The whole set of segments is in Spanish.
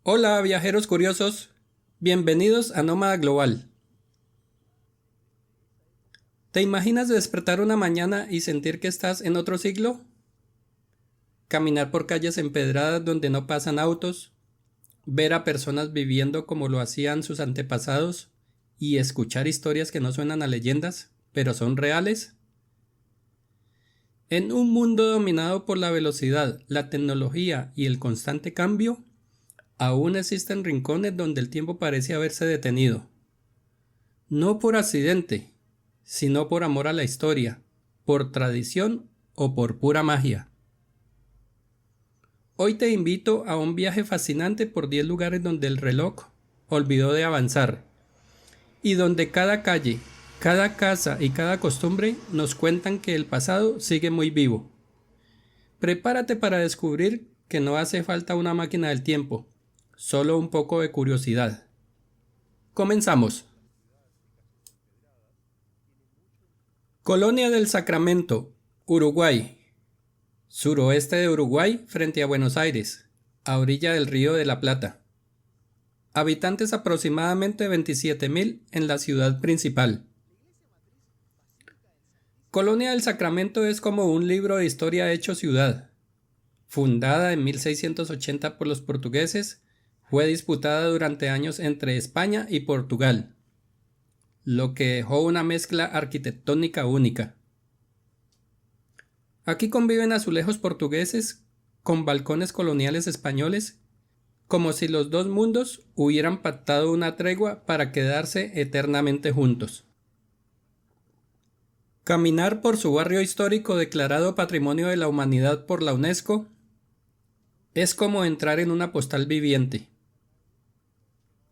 Hola viajeros curiosos, bienvenidos a Nómada Global. ¿Te imaginas despertar una mañana y sentir que estás en otro siglo? Caminar por calles empedradas donde no pasan autos, ver a personas viviendo como lo hacían sus antepasados y escuchar historias que no suenan a leyendas, pero son reales. En un mundo dominado por la velocidad, la tecnología y el constante cambio, aún existen rincones donde el tiempo parece haberse detenido. No por accidente, sino por amor a la historia, por tradición o por pura magia. Hoy te invito a un viaje fascinante por 10 lugares donde el reloj olvidó de avanzar y donde cada calle, cada casa y cada costumbre nos cuentan que el pasado sigue muy vivo. Prepárate para descubrir que no hace falta una máquina del tiempo, solo un poco de curiosidad. Comenzamos. Colonia del Sacramento, Uruguay. Suroeste de Uruguay frente a Buenos Aires, a orilla del Río de la Plata. Habitantes aproximadamente 27.000 en la ciudad principal. Colonia del Sacramento es como un libro de historia hecho ciudad. Fundada en 1680 por los portugueses, fue disputada durante años entre España y Portugal, lo que dejó una mezcla arquitectónica única. Aquí conviven azulejos portugueses con balcones coloniales españoles, como si los dos mundos hubieran pactado una tregua para quedarse eternamente juntos. Caminar por su barrio histórico declarado Patrimonio de la Humanidad por la UNESCO es como entrar en una postal viviente.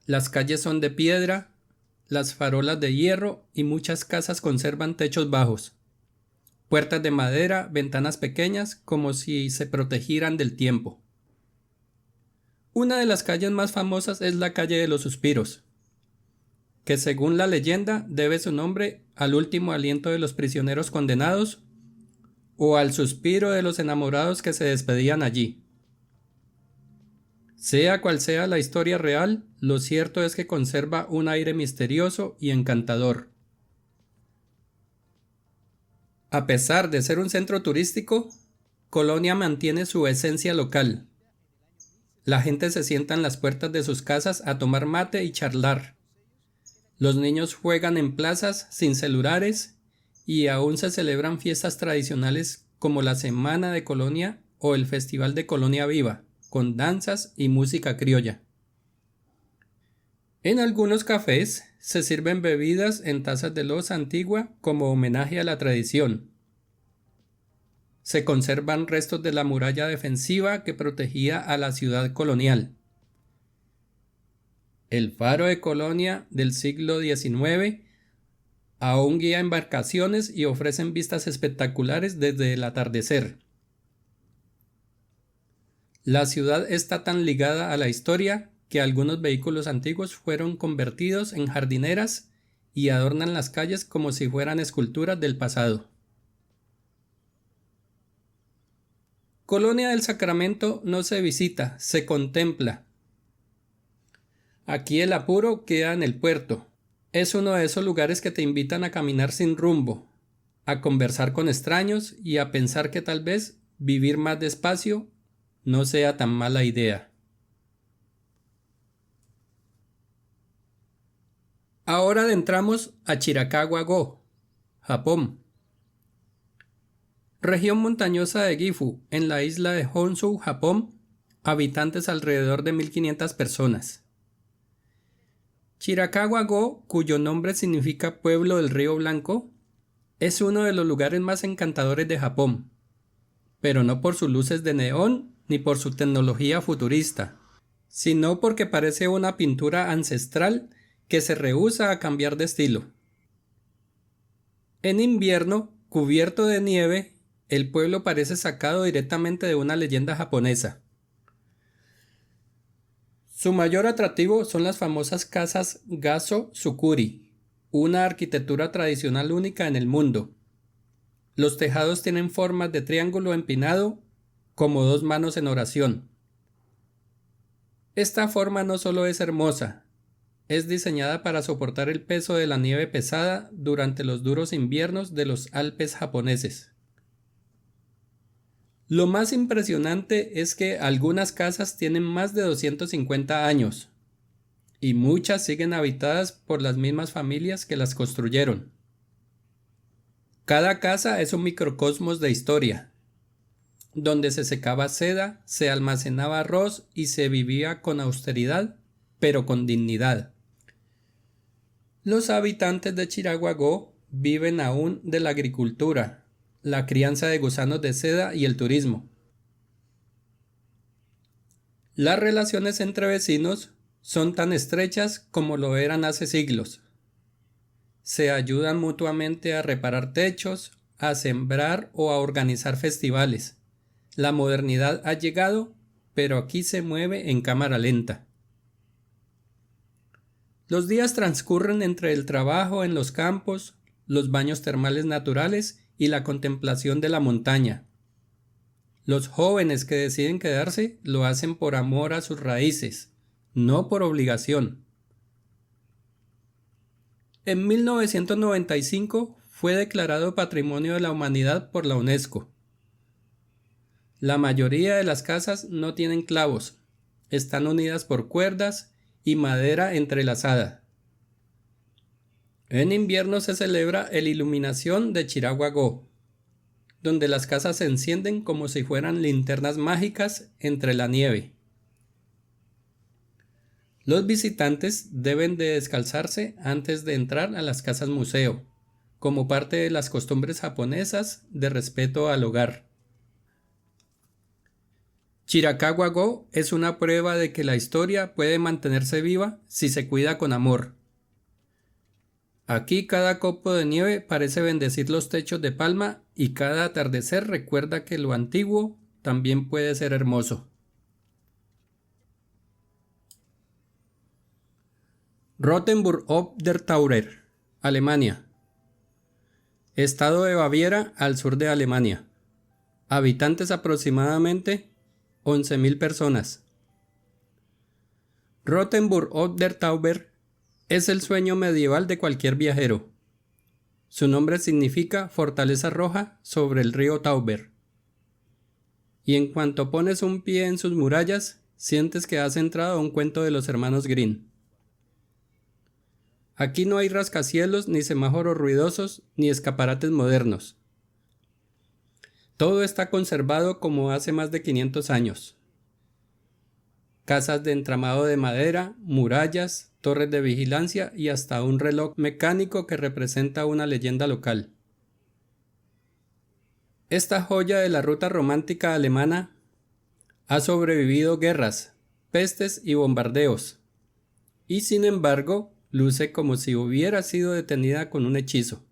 Las calles son de piedra, las farolas de hierro y muchas casas conservan techos bajos. Puertas de madera, ventanas pequeñas, como si se protegieran del tiempo. Una de las calles más famosas es la calle de los Suspiros, que según la leyenda debe su nombre al último aliento de los prisioneros condenados o al suspiro de los enamorados que se despedían allí. Sea cual sea la historia real, lo cierto es que conserva un aire misterioso y encantador. A pesar de ser un centro turístico, Colonia mantiene su esencia local. La gente se sienta en las puertas de sus casas a tomar mate y charlar. Los niños juegan en plazas sin celulares y aún se celebran fiestas tradicionales como la Semana de Colonia o el Festival de Colonia Viva, con danzas y música criolla. En algunos cafés se sirven bebidas en tazas de loza antigua como homenaje a la tradición. Se conservan restos de la muralla defensiva que protegía a la ciudad colonial. El faro de Colonia del siglo XIX aún guía embarcaciones y ofrecen vistas espectaculares desde el atardecer. La ciudad está tan ligada a la historia que algunos vehículos antiguos fueron convertidos en jardineras y adornan las calles como si fueran esculturas del pasado. Colonia del Sacramento no se visita, se contempla. Aquí el apuro queda en el puerto. Es uno de esos lugares que te invitan a caminar sin rumbo, a conversar con extraños y a pensar que tal vez vivir más despacio no sea tan mala idea. Ahora adentramos a Shirakawa-go, Japón. Región montañosa de Gifu, en la isla de Honshu, Japón, habitantes alrededor de 1.500 personas. Shirakawa-go, cuyo nombre significa pueblo del río Blanco, es uno de los lugares más encantadores de Japón, pero no por sus luces de neón ni por su tecnología futurista, sino porque parece una pintura ancestral que se rehúsa a cambiar de estilo. En invierno, cubierto de nieve, el pueblo parece sacado directamente de una leyenda japonesa. Su mayor atractivo son las famosas casas Gaso Tsukuri, una arquitectura tradicional única en el mundo. Los tejados tienen formas de triángulo empinado como dos manos en oración. Esta forma no solo es hermosa, es diseñada para soportar el peso de la nieve pesada durante los duros inviernos de los Alpes japoneses. Lo más impresionante es que algunas casas tienen más de 250 años y muchas siguen habitadas por las mismas familias que las construyeron. Cada casa es un microcosmos de historia, donde se secaba seda, se almacenaba arroz y se vivía con austeridad, pero con dignidad. Los habitantes de Chirahuagó viven aún de la agricultura, la crianza de gusanos de seda y el turismo. Las relaciones entre vecinos son tan estrechas como lo eran hace siglos. Se ayudan mutuamente a reparar techos, a sembrar o a organizar festivales. La modernidad ha llegado, pero aquí se mueve en cámara lenta. Los días transcurren entre el trabajo en los campos, los baños termales naturales y la contemplación de la montaña. Los jóvenes que deciden quedarse lo hacen por amor a sus raíces, no por obligación. En 1995 fue declarado Patrimonio de la Humanidad por la UNESCO. La mayoría de las casas no tienen clavos, están unidas por cuerdas y madera entrelazada. En invierno se celebra el Iluminación de Chirahuagó, donde las casas se encienden como si fueran linternas mágicas entre la nieve. Los visitantes deben de descalzarse antes de entrar a las casas museo, como parte de las costumbres japonesas de respeto al hogar. Chiracahuagó es una prueba de que la historia puede mantenerse viva si se cuida con amor. Aquí cada copo de nieve parece bendecir los techos de palma y cada atardecer recuerda que lo antiguo también puede ser hermoso. Rothenburg ob der Tauber, Alemania. Estado de Baviera al sur de Alemania. Habitantes aproximadamente 11.000 personas. Rothenburg ob der Tauber es el sueño medieval de cualquier viajero. Su nombre significa fortaleza roja sobre el río Tauber. Y en cuanto pones un pie en sus murallas, sientes que has entrado a un cuento de los hermanos Grimm. Aquí no hay rascacielos, ni semáforos ruidosos, ni escaparates modernos. Todo está conservado como hace más de 500 años. Casas de entramado de madera, murallas, torres de vigilancia y hasta un reloj mecánico que representa una leyenda local. Esta joya de la ruta romántica alemana ha sobrevivido guerras, pestes y bombardeos, y sin embargo luce como si hubiera sido detenida con un hechizo.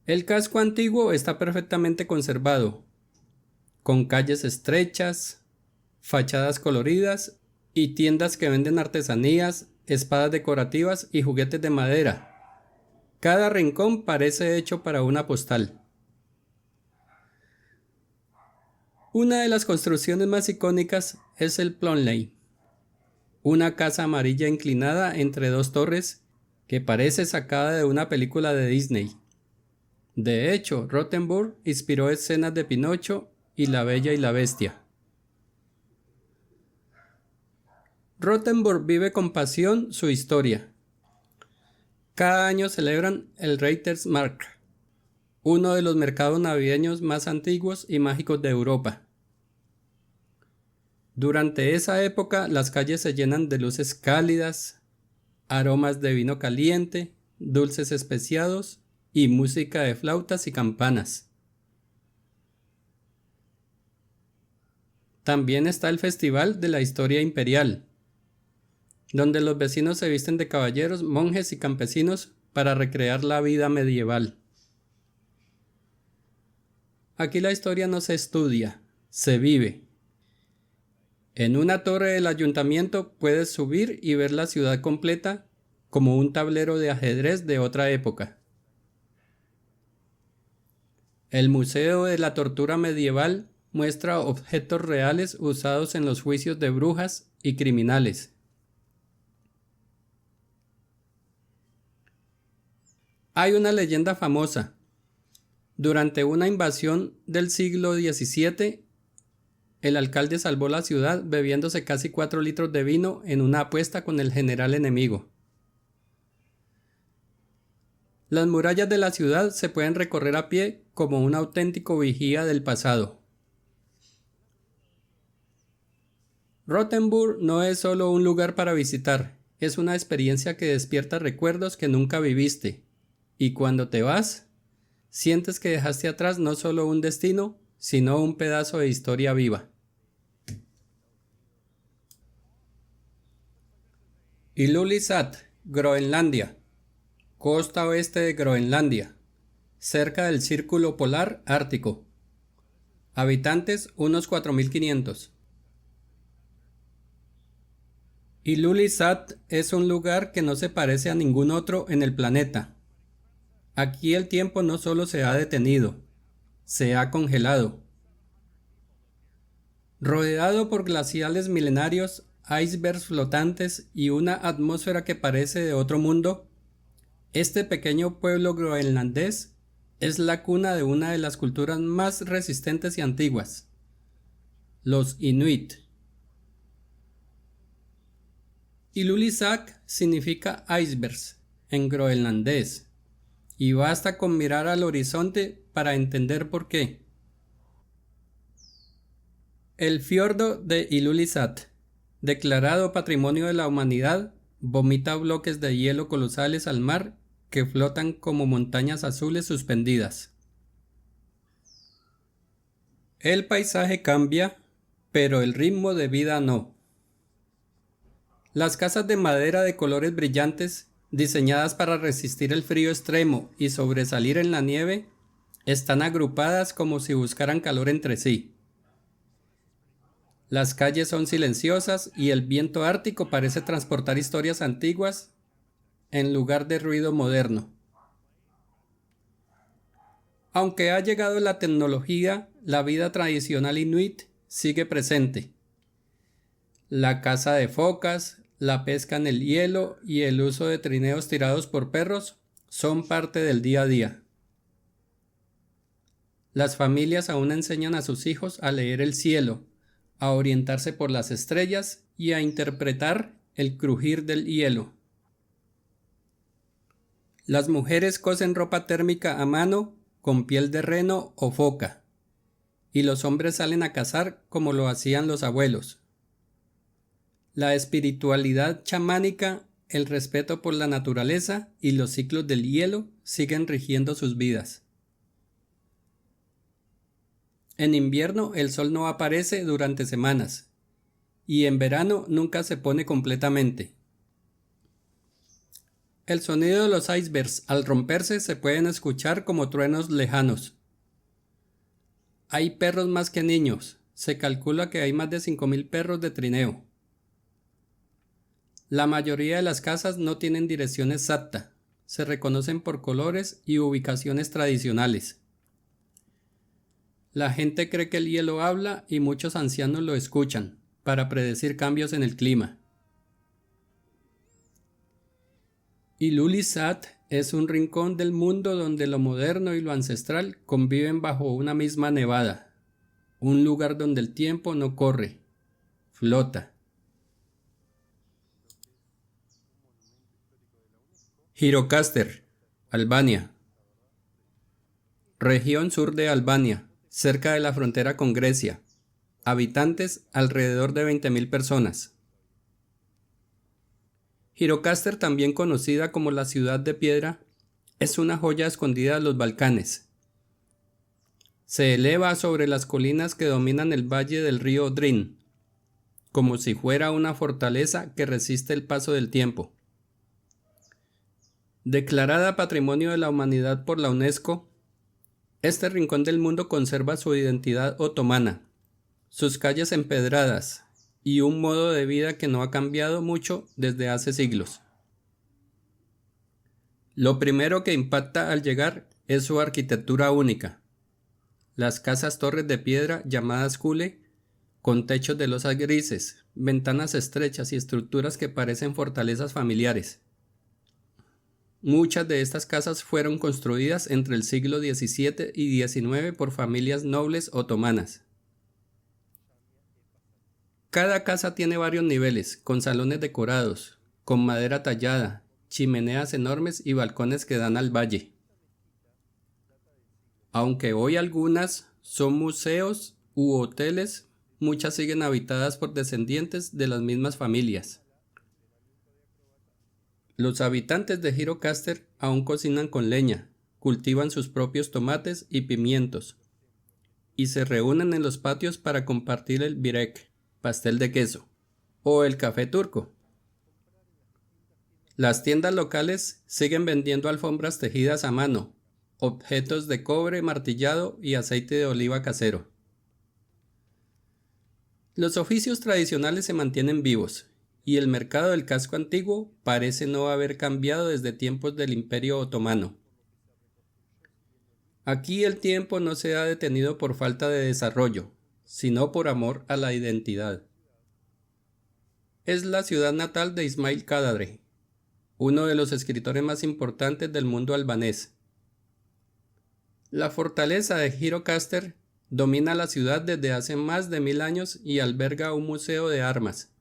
El casco antiguo está perfectamente conservado, con calles estrechas, fachadas coloridas y tiendas que venden artesanías, espadas decorativas y juguetes de madera. Cada rincón parece hecho para una postal. Una de las construcciones más icónicas es el Plonley, una casa amarilla inclinada entre dos torres que parece sacada de una película de Disney. De hecho, Rothenburg inspiró escenas de Pinocho y La Bella y la Bestia. Rothenburg vive con pasión su historia. Cada año celebran el Reitersmarkt, uno de los mercados navideños más antiguos y mágicos de Europa. Durante esa época las calles se llenan de luces cálidas, aromas de vino caliente, dulces especiados y música de flautas y campanas. También está el Festival de la Historia Imperial, donde los vecinos se visten de caballeros, monjes y campesinos para recrear la vida medieval. Aquí la historia no se estudia, se vive. En una torre del ayuntamiento puedes subir y ver la ciudad completa como un tablero de ajedrez de otra época. El Museo de la Tortura Medieval muestra objetos reales usados en los juicios de brujas y criminales. Hay una leyenda famosa. Durante una invasión del siglo XVII, el alcalde salvó la ciudad bebiéndose casi 4 litros de vino en una apuesta con el general enemigo. Las murallas de la ciudad se pueden recorrer a pie como un auténtico vigía del pasado. Rothenburg no es solo un lugar para visitar, es una experiencia que despierta recuerdos que nunca viviste, y cuando te vas, sientes que dejaste atrás no solo un destino, sino un pedazo de historia viva. Ilulissat, Groenlandia, costa oeste de Groenlandia, cerca del Círculo Polar Ártico. Habitantes unos 4.500. Ilulissat es un lugar que no se parece a ningún otro en el planeta. Aquí el tiempo no solo se ha detenido, se ha congelado. Rodeado por glaciales milenarios, icebergs flotantes y una atmósfera que parece de otro mundo, este pequeño pueblo groenlandés es la cuna de una de las culturas más resistentes y antiguas, los Inuit. Ilulissat significa icebergs en groenlandés, y basta con mirar al horizonte para entender por qué. El fiordo de Ilulissat, declarado Patrimonio de la Humanidad, vomita bloques de hielo colosales al mar que flotan como montañas azules suspendidas. El paisaje cambia, pero el ritmo de vida no. Las casas de madera de colores brillantes, diseñadas para resistir el frío extremo y sobresalir en la nieve, están agrupadas como si buscaran calor entre sí. Las calles son silenciosas y el viento ártico parece transportar historias antiguas en lugar de ruido moderno. Aunque ha llegado la tecnología, la vida tradicional inuit sigue presente. La caza de focas, la pesca en el hielo y el uso de trineos tirados por perros son parte del día a día. Las familias aún enseñan a sus hijos a leer el cielo, a orientarse por las estrellas y a interpretar el crujir del hielo. Las mujeres cosen ropa térmica a mano con piel de reno o foca, y los hombres salen a cazar como lo hacían los abuelos. La espiritualidad chamánica, el respeto por la naturaleza y los ciclos del hielo siguen rigiendo sus vidas. En invierno el sol no aparece durante semanas, y en verano nunca se pone completamente. El sonido de los icebergs al romperse se pueden escuchar como truenos lejanos. Hay perros más que niños, se calcula que hay más de 5.000 perros de trineo. La mayoría de las casas no tienen dirección exacta, se reconocen por colores y ubicaciones tradicionales. La gente cree que el hielo habla y muchos ancianos lo escuchan para predecir cambios en el clima. Ilulissat es un rincón del mundo donde lo moderno y lo ancestral conviven bajo una misma nevada, un lugar donde el tiempo no corre, flota. Gjirokastër, Albania. Región sur de Albania, cerca de la frontera con Grecia. Habitantes alrededor de 20.000 personas. Gjirokastër, también conocida como la ciudad de piedra, es una joya escondida de los Balcanes. Se eleva sobre las colinas que dominan el valle del río Drin, como si fuera una fortaleza que resiste el paso del tiempo. Declarada Patrimonio de la Humanidad por la UNESCO, este rincón del mundo conserva su identidad otomana, sus calles empedradas y un modo de vida que no ha cambiado mucho desde hace siglos. Lo primero que impacta al llegar es su arquitectura única. Las casas torres de piedra llamadas cule, con techos de losas grises, ventanas estrechas y estructuras que parecen fortalezas familiares. Muchas de estas casas fueron construidas entre el siglo XVII y XIX por familias nobles otomanas. Cada casa tiene varios niveles, con salones decorados, con madera tallada, chimeneas enormes y balcones que dan al valle. Aunque hoy algunas son museos u hoteles, muchas siguen habitadas por descendientes de las mismas familias. Los habitantes de Gjirokastër aún cocinan con leña, cultivan sus propios tomates y pimientos, y se reúnen en los patios para compartir el börek, pastel de queso, o el café turco. Las tiendas locales siguen vendiendo alfombras tejidas a mano, objetos de cobre martillado y aceite de oliva casero. Los oficios tradicionales se mantienen vivos, y el mercado del casco antiguo parece no haber cambiado desde tiempos del Imperio Otomano. Aquí el tiempo no se ha detenido por falta de desarrollo, sino por amor a la identidad. Es la ciudad natal de Ismail Kadare, uno de los escritores más importantes del mundo albanés. La fortaleza de Gjirokastër domina la ciudad desde hace más de 1000 años y alberga un museo de armas.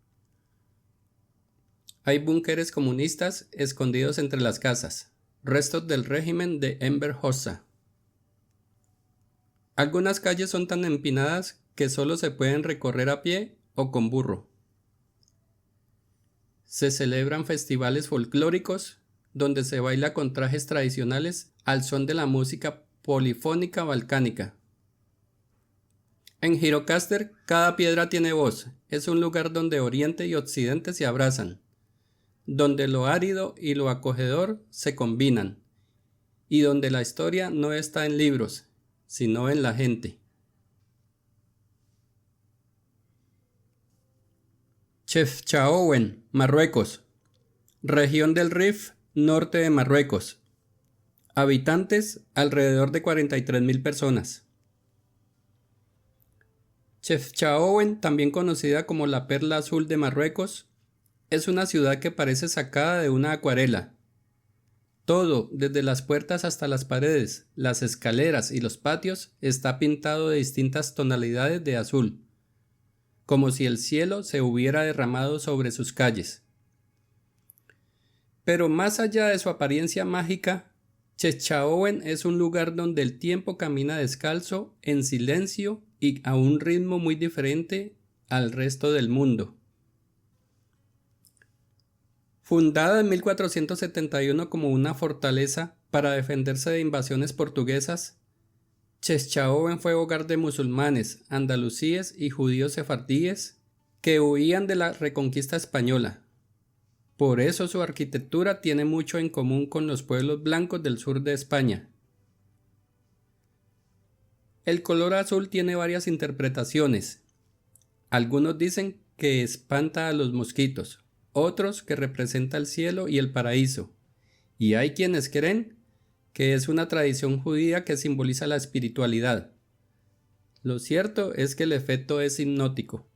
Hay búnkeres comunistas escondidos entre las casas, restos del régimen de Enver Hoxha. Algunas calles son tan empinadas que solo se pueden recorrer a pie o con burro. Se celebran festivales folclóricos donde se baila con trajes tradicionales al son de la música polifónica balcánica. En Gjirokastër cada piedra tiene voz, es un lugar donde Oriente y Occidente se abrazan, donde lo árido y lo acogedor se combinan, y donde la historia no está en libros, sino en la gente. Chefchaouen, Marruecos. Región del Rif, norte de Marruecos. Habitantes, alrededor de 43.000 personas. Chefchaouen, también conocida como la Perla Azul de Marruecos, es una ciudad que parece sacada de una acuarela. Todo, desde las puertas hasta las paredes, las escaleras y los patios, está pintado de distintas tonalidades de azul, como si el cielo se hubiera derramado sobre sus calles. Pero más allá de su apariencia mágica, Chefchaouen es un lugar donde el tiempo camina descalzo, en silencio y a un ritmo muy diferente al resto del mundo. Fundada en 1471 como una fortaleza para defenderse de invasiones portuguesas, Chefchaouen fue hogar de musulmanes, andalusíes y judíos sefardíes que huían de la reconquista española. Por eso su arquitectura tiene mucho en común con los pueblos blancos del sur de España. El color azul tiene varias interpretaciones. Algunos dicen que espanta a los mosquitos, otros que representa el cielo y el paraíso, y hay quienes creen que es una tradición judía que simboliza la espiritualidad. Lo cierto es que el efecto es hipnótico.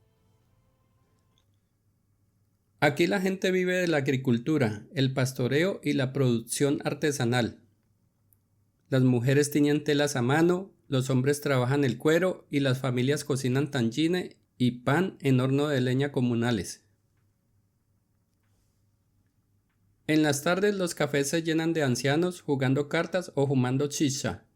Aquí la gente vive de la agricultura, el pastoreo y la producción artesanal. Las mujeres tiñen telas a mano, los hombres trabajan el cuero y las familias cocinan tangine y pan en horno de leña comunales. En las tardes los cafés se llenan de ancianos jugando cartas o fumando chicha,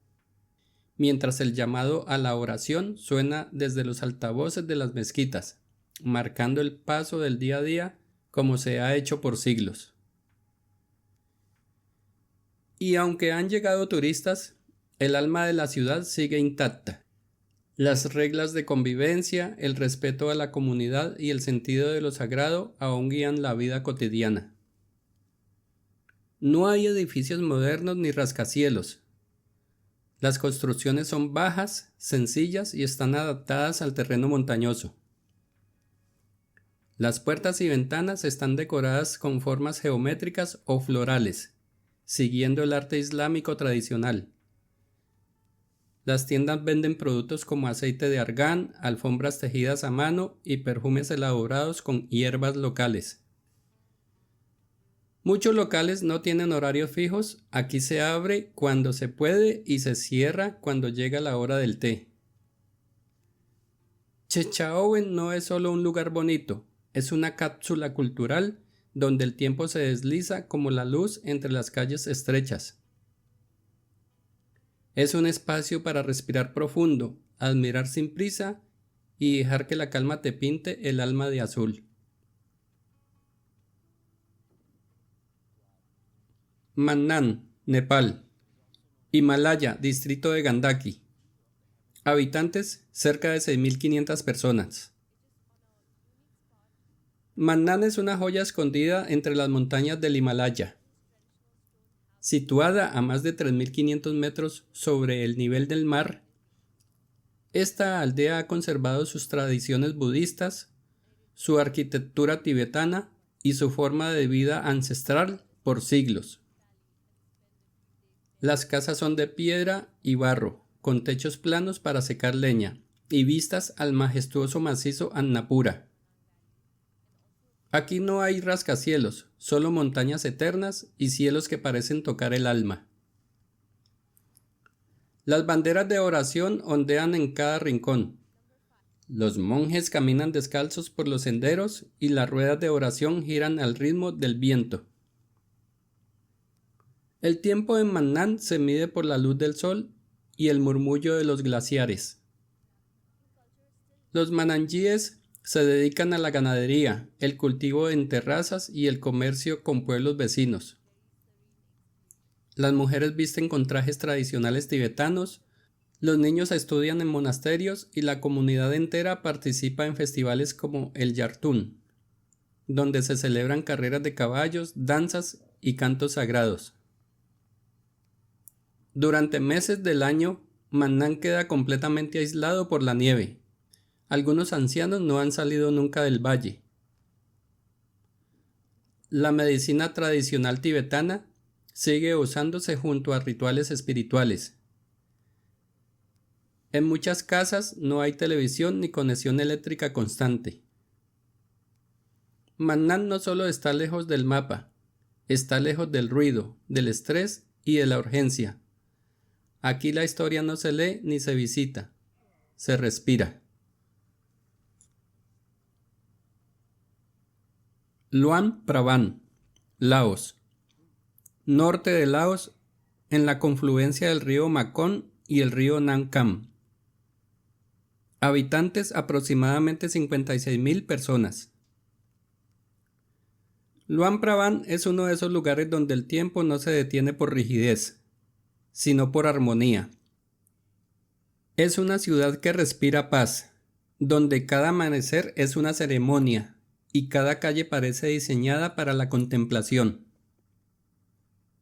mientras el llamado a la oración suena desde los altavoces de las mezquitas, marcando el paso del día a día como se ha hecho por siglos. Y aunque han llegado turistas, el alma de la ciudad sigue intacta. Las reglas de convivencia, el respeto a la comunidad y el sentido de lo sagrado aún guían la vida cotidiana. No hay edificios modernos ni rascacielos. Las construcciones son bajas, sencillas y están adaptadas al terreno montañoso. Las puertas y ventanas están decoradas con formas geométricas o florales, siguiendo el arte islámico tradicional. Las tiendas venden productos como aceite de argán, alfombras tejidas a mano y perfumes elaborados con hierbas locales. Muchos locales no tienen horarios fijos, aquí se abre cuando se puede y se cierra cuando llega la hora del té. Chechaouen no es solo un lugar bonito, es una cápsula cultural donde el tiempo se desliza como la luz entre las calles estrechas. Es un espacio para respirar profundo, admirar sin prisa y dejar que la calma te pinte el alma de azul. Mannan, Nepal. Himalaya, distrito de Gandaki. Habitantes, cerca de 6.500 personas. Mannan es una joya escondida entre las montañas del Himalaya. Situada a más de 3.500 metros sobre el nivel del mar, esta aldea ha conservado sus tradiciones budistas, su arquitectura tibetana y su forma de vida ancestral por siglos. Las casas son de piedra y barro, con techos planos para secar leña y vistas al majestuoso macizo Annapura. Aquí no hay rascacielos, solo montañas eternas y cielos que parecen tocar el alma. Las banderas de oración ondean en cada rincón. Los monjes caminan descalzos por los senderos y las ruedas de oración giran al ritmo del viento. El tiempo en Mannan se mide por la luz del sol y el murmullo de los glaciares. Los mananjíes se dedican a la ganadería, el cultivo en terrazas y el comercio con pueblos vecinos. Las mujeres visten con trajes tradicionales tibetanos, los niños estudian en monasterios y la comunidad entera participa en festivales como el Yartún, donde se celebran carreras de caballos, danzas y cantos sagrados. Durante meses del año, Mannan queda completamente aislado por la nieve. Algunos ancianos no han salido nunca del valle. La medicina tradicional tibetana sigue usándose junto a rituales espirituales. En muchas casas no hay televisión ni conexión eléctrica constante. Mannan no solo está lejos del mapa, está lejos del ruido, del estrés y de la urgencia. Aquí la historia no se lee ni se visita, se respira. Luang Prabang, Laos. Norte de Laos, en la confluencia del río Mekong y el río Nam Cam. Habitantes aproximadamente 56.000 personas. Luang Prabang es uno de esos lugares donde el tiempo no se detiene por rigidez, sino por armonía. Es una ciudad que respira paz, donde cada amanecer es una ceremonia y cada calle parece diseñada para la contemplación.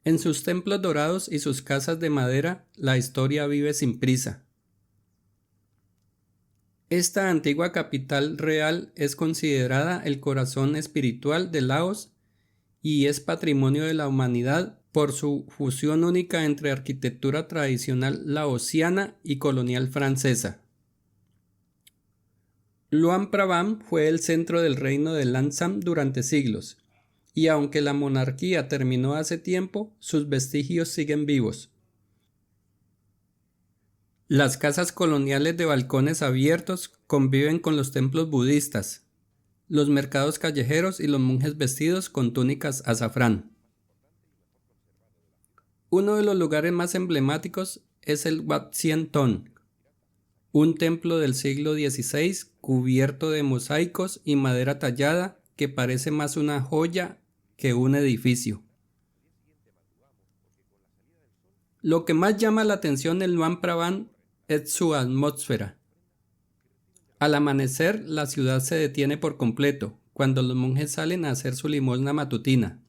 En sus templos dorados y sus casas de madera, la historia vive sin prisa. Esta antigua capital real es considerada el corazón espiritual de Laos y es patrimonio de la humanidad por su fusión única entre arquitectura tradicional laosiana y colonial francesa. Luang Prabang fue el centro del reino de Lansam durante siglos, y aunque la monarquía terminó hace tiempo, sus vestigios siguen vivos. Las casas coloniales de balcones abiertos conviven con los templos budistas, los mercados callejeros y los monjes vestidos con túnicas azafrán. Uno de los lugares más emblemáticos es el Wat Sien Ton, un templo del siglo XVI cubierto de mosaicos y madera tallada que parece más una joya que un edificio. Lo que más llama la atención en Luang Prabang es su atmósfera. Al amanecer, la ciudad se detiene por completo, cuando los monjes salen a hacer su limosna matutina.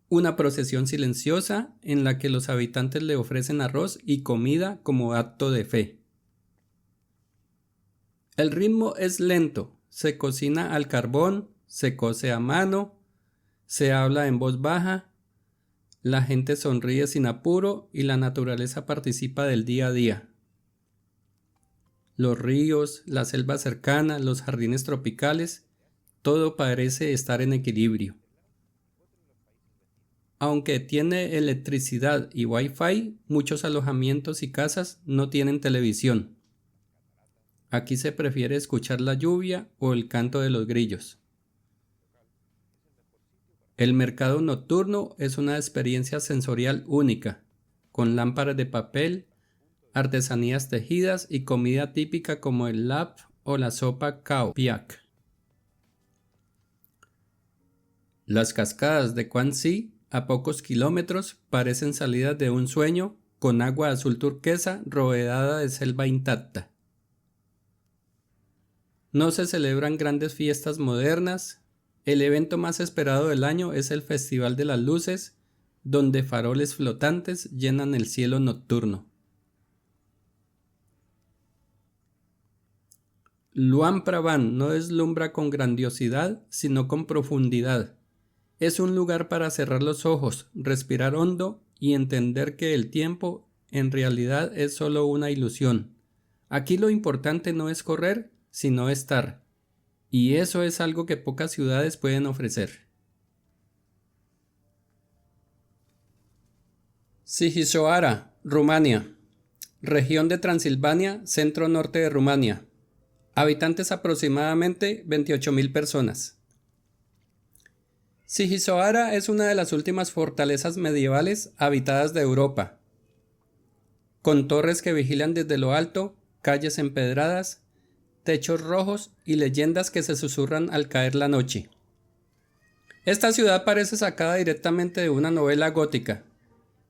Una procesión silenciosa en la que los habitantes le ofrecen arroz y comida como acto de fe. El ritmo es lento, se cocina al carbón, se cose a mano, se habla en voz baja, la gente sonríe sin apuro y la naturaleza participa del día a día. Los ríos, la selva cercana, los jardines tropicales, todo parece estar en equilibrio. Aunque tiene electricidad y Wi-Fi, muchos alojamientos y casas no tienen televisión. Aquí se prefiere escuchar la lluvia o el canto de los grillos. El mercado nocturno es una experiencia sensorial única, con lámparas de papel, artesanías tejidas y comida típica como el lap o la sopa khao piak. Las cascadas de Quan Si, a pocos kilómetros, parecen salidas de un sueño, con agua azul turquesa rodeada de selva intacta. No se celebran grandes fiestas modernas. El evento más esperado del año es el Festival de las Luces, donde faroles flotantes llenan el cielo nocturno. Luang Prabang no deslumbra con grandiosidad, sino con profundidad. Es un lugar para cerrar los ojos, respirar hondo y entender que el tiempo en realidad es solo una ilusión. Aquí lo importante no es correr, sino estar. Y eso es algo que pocas ciudades pueden ofrecer. Sighisoara, Rumania. Región de Transilvania, centro-norte de Rumania. Habitantes aproximadamente 28.000 personas. Sighisoara es una de las últimas fortalezas medievales habitadas de Europa, con torres que vigilan desde lo alto, calles empedradas, techos rojos y leyendas que se susurran al caer la noche. Esta ciudad parece sacada directamente de una novela gótica,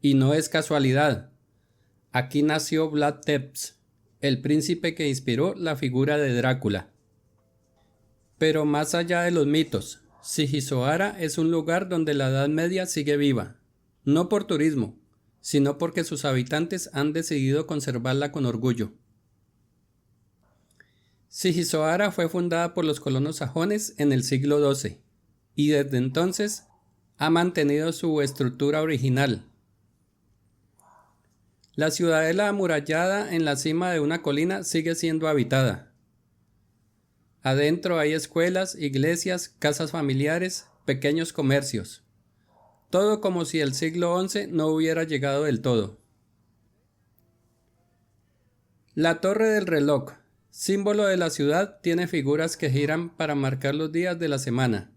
y no es casualidad. Aquí nació Vlad Tepes, el príncipe que inspiró la figura de Drácula. Pero más allá de los mitos, Sighisoara es un lugar donde la Edad Media sigue viva, no por turismo, sino porque sus habitantes han decidido conservarla con orgullo. Sighisoara fue fundada por los colonos sajones en el siglo XII, y desde entonces ha mantenido su estructura original. La ciudadela amurallada en la cima de una colina sigue siendo habitada. Adentro hay escuelas, iglesias, casas familiares, pequeños comercios. Todo como si el siglo XI no hubiera llegado del todo. La torre del reloj, símbolo de la ciudad, tiene figuras que giran para marcar los días de la semana,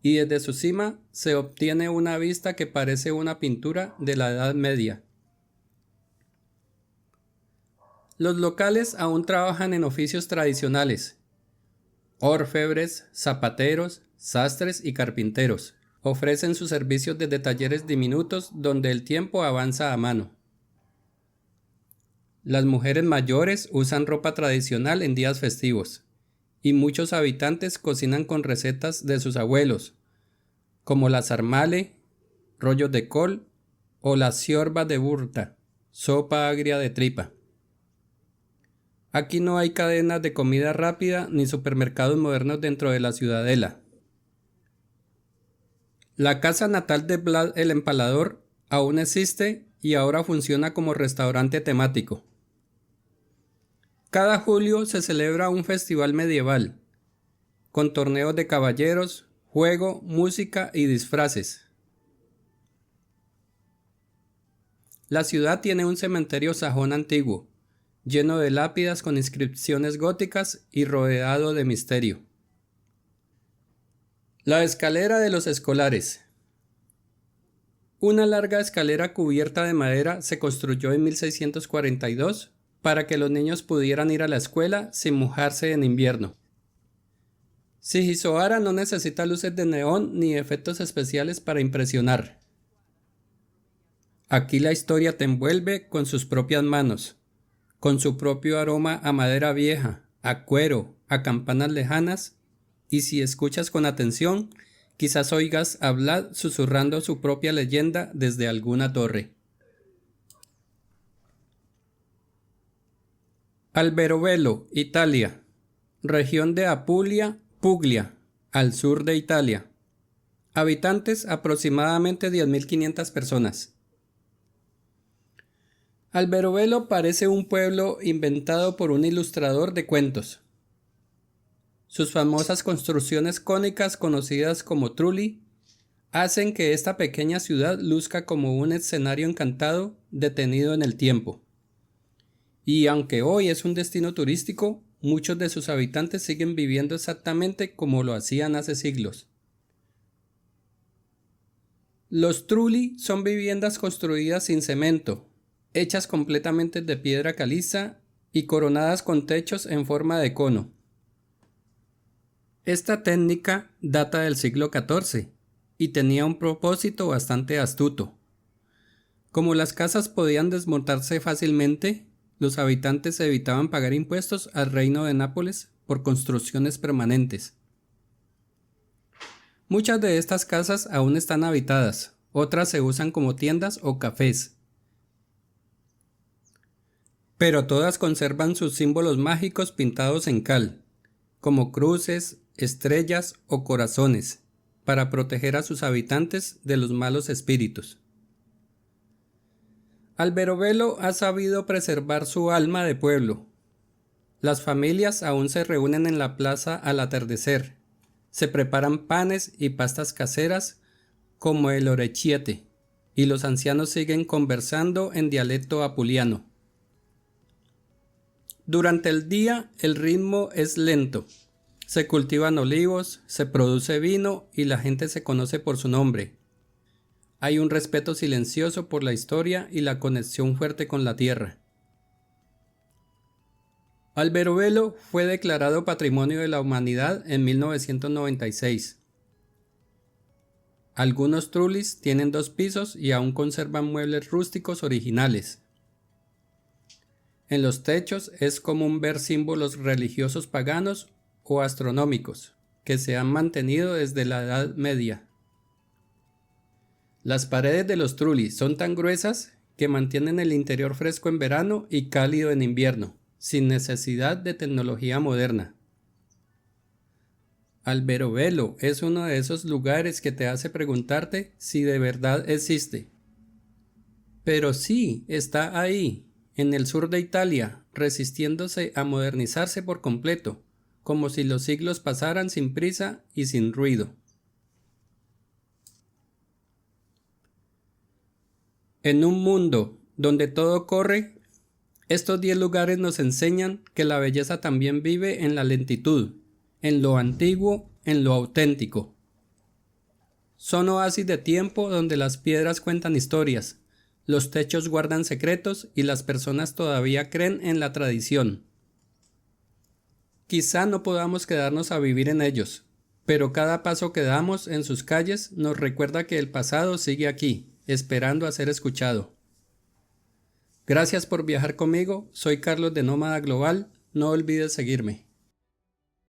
y desde su cima se obtiene una vista que parece una pintura de la Edad Media. Los locales aún trabajan en oficios tradicionales. Orfebres, zapateros, sastres y carpinteros ofrecen sus servicios desde talleres diminutos donde el tiempo avanza a mano. Las mujeres mayores usan ropa tradicional en días festivos, y muchos habitantes cocinan con recetas de sus abuelos, como la sarmale, rollos de col o la siorba de burta, sopa agria de tripa. Aquí no hay cadenas de comida rápida ni supermercados modernos dentro de la ciudadela. La casa natal de Vlad el Empalador aún existe y ahora funciona como restaurante temático. Cada julio se celebra un festival medieval, con torneos de caballeros, juego, música y disfraces. La ciudad tiene un cementerio sajón antiguo, lleno de lápidas con inscripciones góticas y rodeado de misterio. La escalera de los escolares. Una larga escalera cubierta de madera se construyó en 1642 para que los niños pudieran ir a la escuela sin mojarse en invierno. Sighisoara no necesita luces de neón ni efectos especiales para impresionar. Aquí la historia te envuelve con sus propias manos, con su propio aroma a madera vieja, a cuero, a campanas lejanas, y si escuchas con atención, quizás oigas a Vlad susurrando su propia leyenda desde alguna torre. Alberobello, Italia. Región de Apulia, Puglia, al sur de Italia. Habitantes aproximadamente 10.500 personas. Alberobello parece un pueblo inventado por un ilustrador de cuentos. Sus famosas construcciones cónicas conocidas como trulli hacen que esta pequeña ciudad luzca como un escenario encantado detenido en el tiempo. Y aunque hoy es un destino turístico, muchos de sus habitantes siguen viviendo exactamente como lo hacían hace siglos. Los trulli son viviendas construidas sin cemento, hechas completamente de piedra caliza y coronadas con techos en forma de cono. Esta técnica data del siglo XIV y tenía un propósito bastante astuto. Como las casas podían desmontarse fácilmente, los habitantes evitaban pagar impuestos al reino de Nápoles por construcciones permanentes. Muchas de estas casas aún están habitadas, otras se usan como tiendas o cafés. Pero todas conservan sus símbolos mágicos pintados en cal, como cruces, estrellas o corazones, para proteger a sus habitantes de los malos espíritus. Alberobello ha sabido preservar su alma de pueblo. Las familias aún se reúnen en la plaza al atardecer. Se preparan panes y pastas caseras como el orecchiette, y los ancianos siguen conversando en dialecto apuliano. Durante el día el ritmo es lento. Se cultivan olivos, se produce vino y la gente se conoce por su nombre. Hay un respeto silencioso por la historia y la conexión fuerte con la tierra. Alberobello fue declarado Patrimonio de la Humanidad en 1996. Algunos trullis tienen 2 pisos y aún conservan muebles rústicos originales. En los techos es común ver símbolos religiosos paganos o astronómicos, que se han mantenido desde la Edad Media. Las paredes de los trulli son tan gruesas que mantienen el interior fresco en verano y cálido en invierno, sin necesidad de tecnología moderna. Alberobello es uno de esos lugares que te hace preguntarte si de verdad existe. Pero sí, está ahí, en el sur de Italia, resistiéndose a modernizarse por completo, como si los siglos pasaran sin prisa y sin ruido. En un mundo donde todo corre, estos 10 lugares nos enseñan que la belleza también vive en la lentitud, en lo antiguo, en lo auténtico. Son oasis de tiempo donde las piedras cuentan historias, los techos guardan secretos y las personas todavía creen en la tradición. Quizá no podamos quedarnos a vivir en ellos, pero cada paso que damos en sus calles nos recuerda que el pasado sigue aquí, esperando a ser escuchado. Gracias por viajar conmigo, soy Carlos de Nómada Global, no olvides seguirme.